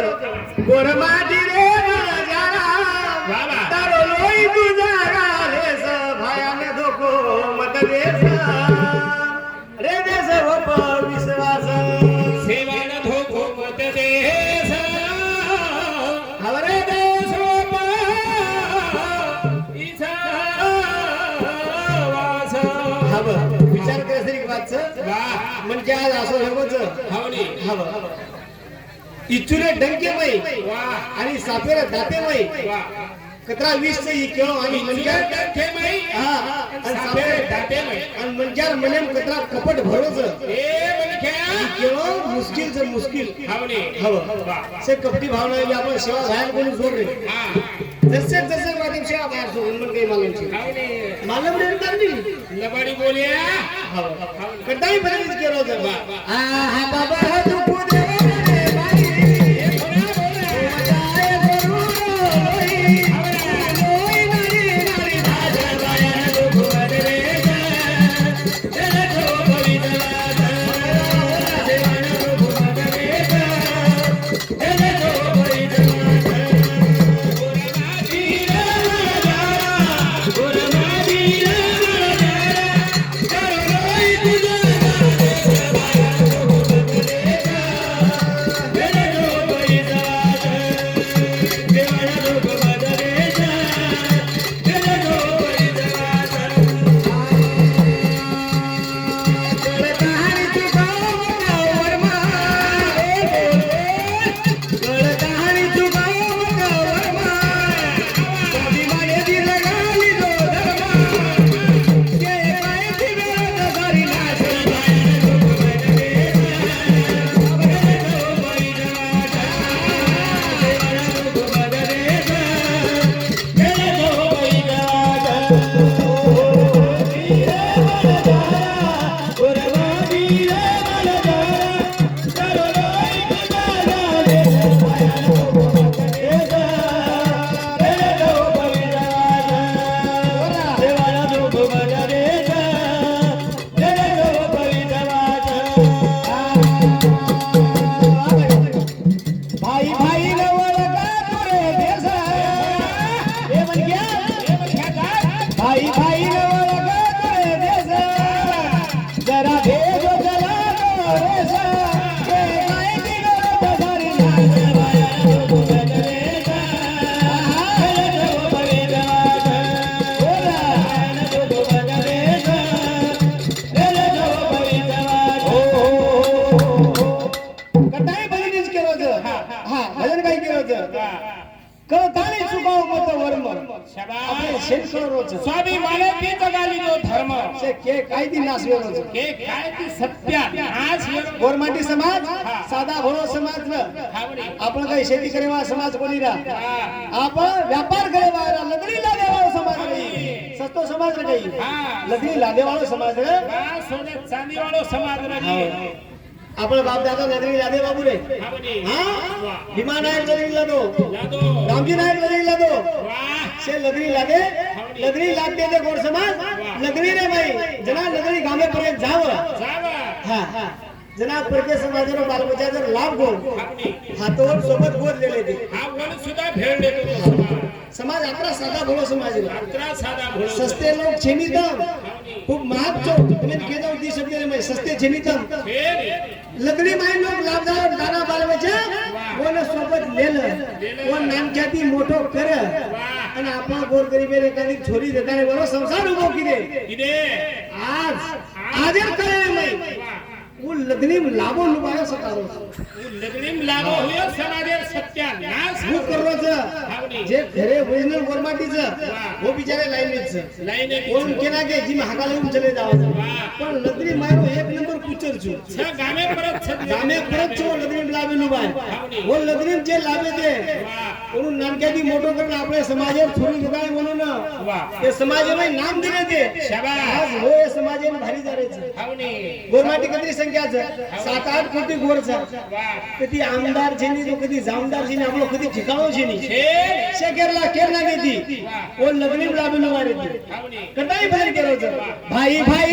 होतं गोरमाटी रे जारा तारो लोई तुझा रे स भायाने धोको मत रे रे देस होप विश्वास सेवान धोको मत देस हवरे देस होप इच्छा वास हव विचार करसरी वाच वाह म्हणजे आज असं हवच हवनी हव इचुरे डंकेमय वाह आणि सापेर दातेमय वाह कतरा 20 ची केळो आणि मनक्यार खेमई हा आणि सापेर सापेर दातेमई आणि मनक्यार मनेम कतरा कपट भरोच ए मनख्या केळो मुश्किल से मुश्किल हवनी हव वाह से कपटी भावना आहे आपण सेवा बाहेर कोणी जोड रे हां जसे जसे वादी सेवा बाहेर सोडून मन काही मालूम छे हवनी मालूम रे करनी लबाडी बोलिया हव कदाई बरेच केळो जर हा हा बाबा हा तू खुद रे बाई हे बोला जाय करू स्वामी मालकी जगाली जो धर्म से के काय दी नासवेरो के काय ती सत्य आज गोरमाटी समाज साधा भोळो समाज न आपण काही शेती करेवा समाज कोणी रा आपण व्यापार करेवा लग्नी लादेवाळो समाज नाही सस्तो समाज नाही लग्नी लादेवाळो समाज रे सोने चांदी वाळो समाज नाही आपण बाप दादा लग्नी लादे बाबू रे हां भीमा नायक लग्नी लादो रामजी नायक लग्नी लादो से लग्नी लादे लग्नी लाद दे गोर समाज लग्नी रे भाई जना लग्नी गामे पर्यंत जाव हां जना प्रत्येक समाजानो बालबच्चा जर लाभ गो हातोवर सोबत गोद लेले ते हा वन सुद्धा भेळ देतो समाज अकरा साधा भोळो समाज अकरा साधा भोळो सस्ते लोग छेनी दाम खूप महाग चो तुम्ही के जाऊ दी शब्द रे सस्ते छेनी दाम लग्नी माय लोग लाभ जाव दाना बालबच्चा कोण सोबत लेलं कोण नामख्याती मोठो कर आणि आपण गोरगरीबे एखादी छोरी देताने बरो संसार उभो किदे आज करे नाही वो लग्नीम लाभो लुबायो सतारो लग्नीम लाभो होयो समाजेर सत्यानाश हो करलो जे घरे ओरिजिनल गोरमाटीच वो बिचारे लाईनीच कोण केना के जिम हाकाले चले जाव पण लग्नी मारो एक नंबर कुचर छु छ गामे परत छो लग्नीम लाभे लुबाय वो लग्नीम जे लाभे ते म्हणून नानक्यादी मोठो करून आपल्या समाजेर छोरी जगाय म्हणून ते समाजेने नाम दिले ते शाबास हो समाजेने भारी जारेच गोरमाटी कधी संख्या 7-8 कोटी गोरचा कधी आमदार जेनी तो कधी जामदार जेनी आपलो कधी ठिकाणो जेनी शे केरला घेती ओ लग्नी लाभे लवारे कटाई बदल केलो भाई भाई